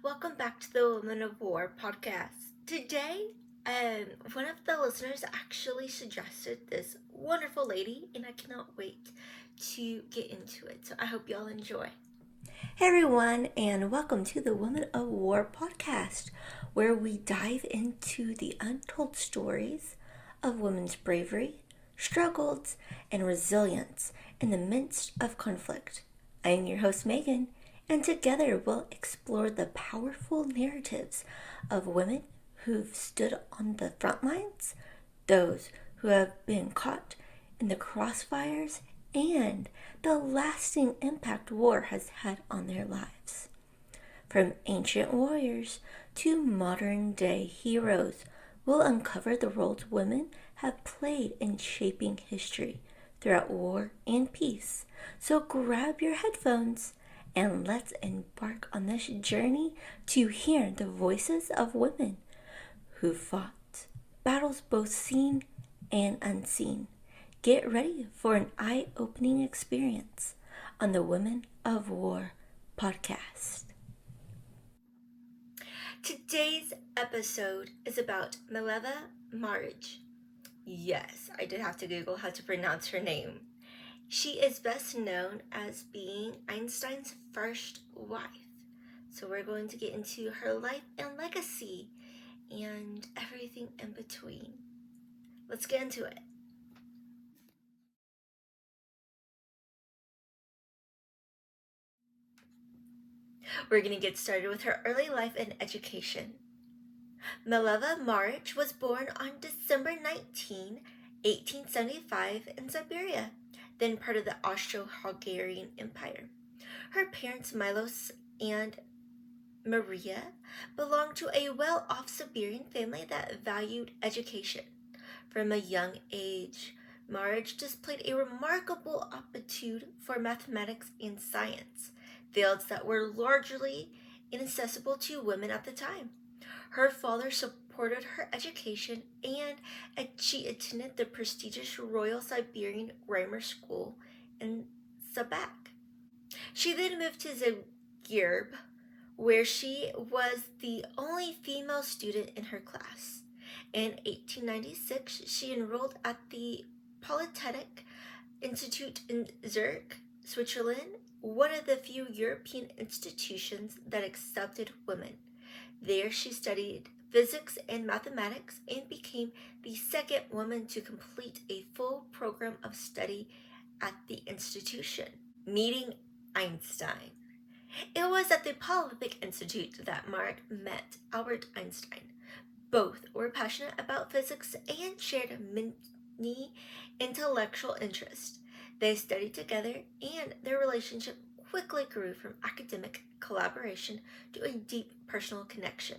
Welcome back to the Women of War podcast. Today, one of the listeners actually suggested this wonderful lady, and I cannot wait to get into it. So I hope y'all enjoy. Hey everyone, and welcome to the Women of War podcast, where we dive into the untold stories of women's bravery, struggles, and resilience in the midst of conflict. I'm your host, Megan, and together we'll explore the powerful narratives of women who've stood on the front lines, those who have been caught in the crossfires, and the lasting impact war has had on their lives. From ancient warriors to modern day heroes, we'll uncover the roles women have played in shaping history throughout war and peace. So grab your headphones and let's embark on this journey to hear the voices of women who fought battles both seen and unseen. Get ready for an eye-opening experience on the Women of War podcast. Today's episode is about Mileva Marić. Yes, I did have to Google how to pronounce her name. She is best known as being Einstein's first wife. So we're going to get into her life and legacy and everything in between. Let's get into it. We're going to get started with her early life and education. Mileva Marić was born on December 19, 1875 in Siberia, then part of the Austro-Hungarian Empire. Her parents, Milos and Maria, belonged to a well-off Siberian family that valued education. From a young age, Marić displayed a remarkable aptitude for mathematics and science, fields that were largely inaccessible to women at the time. Her father supported her education, and she attended the prestigious Royal Siberian Grammar School in Sabak. She then moved to Zagreb, where she was the only female student in her class. In 1896, she enrolled at the Polytechnic Institute in Zurich, Switzerland, one of the few European institutions that accepted women. There she studied physics and mathematics and became the second woman to complete a full program of study at the institution. Meeting Einstein. It was at the Polytechnic Institute that Marić met Albert Einstein. Both were passionate about physics and shared many intellectual interests. They studied together, and their relationship quickly grew from academic collaboration to a deep personal connection.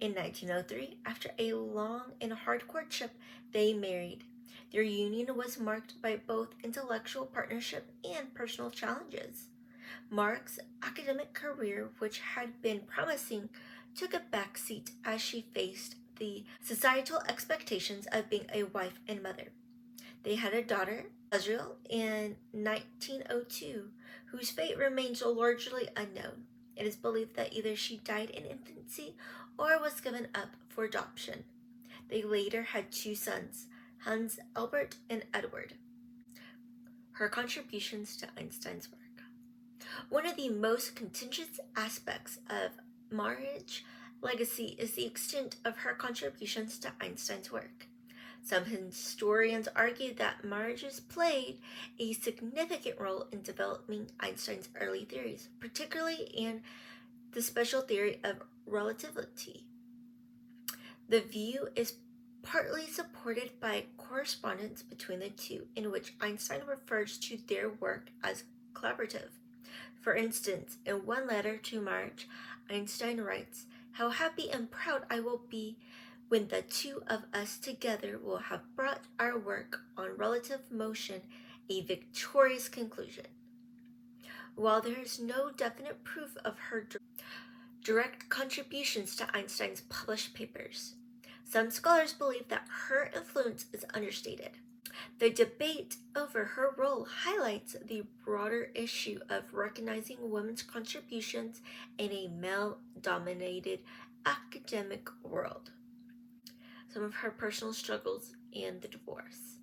In 1903, after a long and hard courtship, they married. Their union was marked by both intellectual partnership and personal challenges. Marić's academic career, which had been promising, took a backseat as she faced the societal expectations of being a wife and mother. They had a daughter, Azrael, in 1902, whose fate remains largely unknown. It is believed that either she died in infancy or was given up for adoption. They later had two sons, Hans Albert and Edward. Her contributions to Einstein's work. One of the most contentious aspects of Marić's legacy is the extent of her contributions to Einstein's work. Some historians argue that Marić played a significant role in developing Einstein's early theories, particularly in the special theory of relativity. The view is partly supported by correspondence between the two, in which Einstein refers to their work as collaborative. For instance, in one letter to Marić, Einstein writes, "How happy and proud I will be when the two of us together will have brought our work on relative motion a victorious conclusion." While there is no definite proof of her direct contributions to Einstein's published papers, some scholars believe that her influence is understated. The debate over her role highlights the broader issue of recognizing women's contributions in a male-dominated academic world. Some of her personal struggles and the divorce.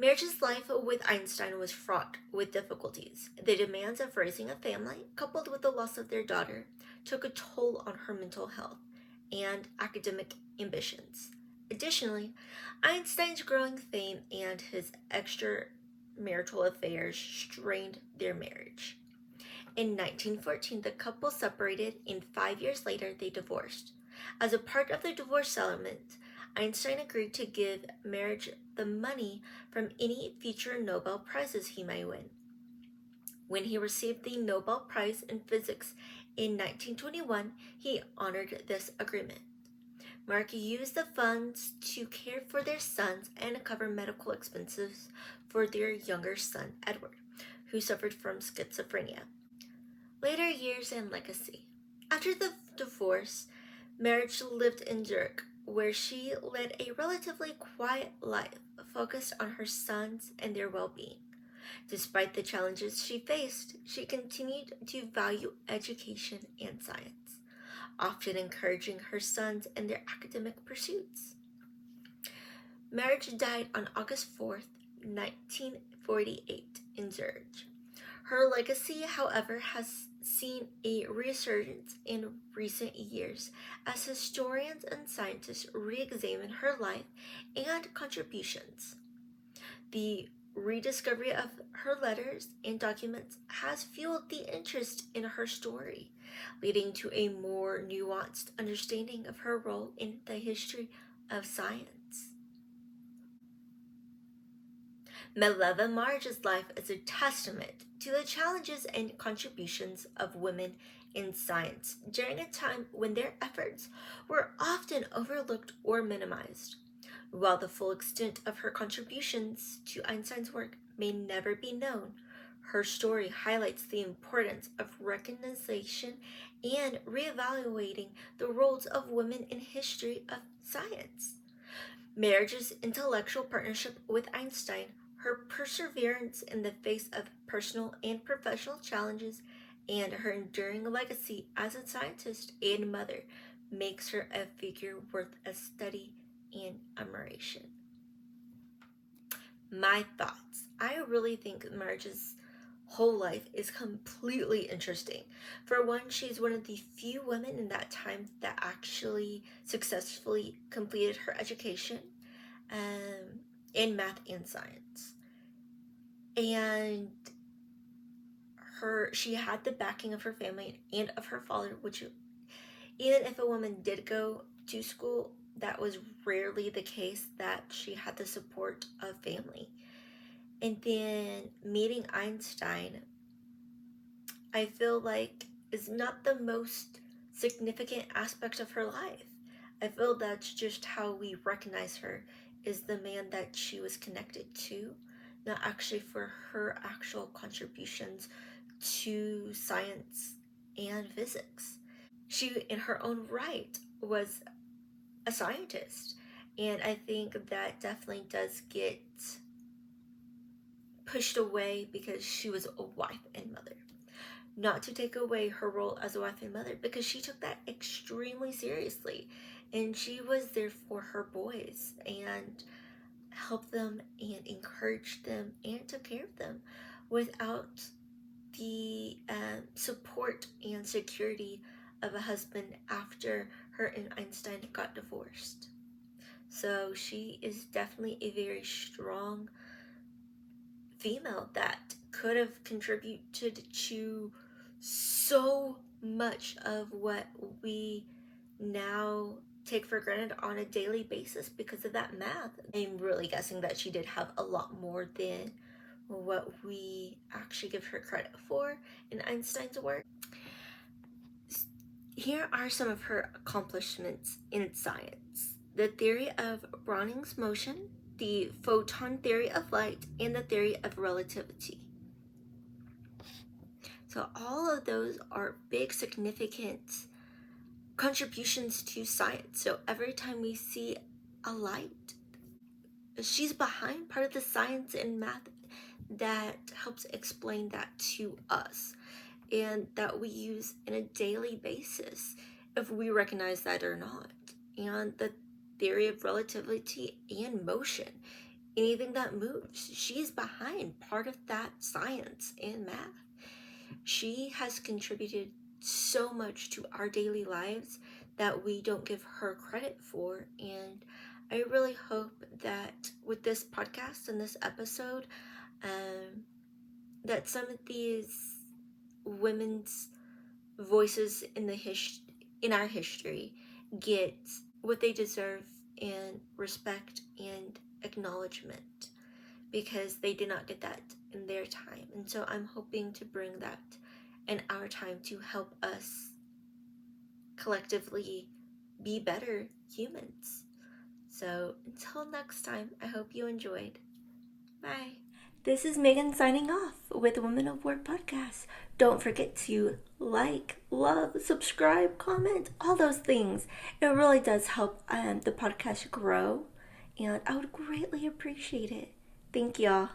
Marić's life with Einstein was fraught with difficulties. The demands of raising a family, coupled with the loss of their daughter, took a toll on her mental health and academic ambitions. Additionally, Einstein's growing fame and his extramarital affairs strained their marriage. In 1914, the couple separated, and 5 years later, they divorced. As a part of the divorce settlement, Einstein agreed to give Marić the money from any future Nobel Prizes he might win. When he received the Nobel Prize in Physics in 1921, he honored this agreement. Marić used the funds to care for their sons and cover medical expenses for their younger son, Edward, who suffered from schizophrenia. Later years and legacy. After the divorce, Marić lived in Zurich, where she led a relatively quiet life focused on her sons and their well-being. Despite the challenges she faced, she continued to value education and science, often encouraging her sons in their academic pursuits. Marić died on August 4th, 1948 in Zurich. Her legacy, however, has seen a resurgence in recent years as historians and scientists re-examine her life and contributions. The rediscovery of her letters and documents has fueled the interest in her story, leading to a more nuanced understanding of her role in the history of science. Mileva Marić's life is a testament to the challenges and contributions of women in science during a time when their efforts were often overlooked or minimized. While the full extent of her contributions to Einstein's work may never be known, her story highlights the importance of recognition and reevaluating the roles of women in history of science. Marić's intellectual partnership with Einstein, her perseverance in the face of personal and professional challenges, and her enduring legacy as a scientist and mother makes her a figure worth a study and admiration. My thoughts. I really think Marić's whole life is completely interesting. For one, she's one of the few women in that time that actually successfully completed her education in math and science. And she had the backing of her family and of her father, which even if a woman did go to school, that was rarely the case that she had the support of family. And then meeting Einstein, I feel like is not the most significant aspect of her life. I feel that's just how we recognize her, is the man that she was connected to, not actually for her actual contributions to science and physics. She, in her own right, was a scientist, and I think that definitely does get pushed away because she was a wife and mother. Not to take away her role as a wife and mother, because she took that extremely seriously, and she was there for her boys and helped them and encouraged them and took care of them without the support and security of a husband after her and Einstein got divorced. So she is definitely a very strong female that could have contributed to so much of what we now take for granted on a daily basis because of that math. I'm really guessing that she did have a lot more than what we actually give her credit for in Einstein's work. Here are some of her accomplishments in science: the theory of Browning's motion, the photon theory of light, and the theory of relativity. So all of those are big, significant contributions to science. So every time we see a light, she's behind part of the science and math that helps explain that to us and that we use in a daily basis, if we recognize that or not. And the theory of relativity and motion, anything that moves, she's behind part of that science and math. She has contributed so much to our daily lives that we don't give her credit for. And I really hope that with this podcast and this episode, that some of these women's voices in our history get what they deserve in respect and acknowledgement, because they did not get that in their time. And so I'm hoping to bring that in our time to help us collectively be better humans. So until next time, I hope you enjoyed. Bye. This is Megan signing off with Women of War podcast. Don't forget to like, love, subscribe, comment, all those things. It really does help the podcast grow, and I would greatly appreciate it. Thank y'all.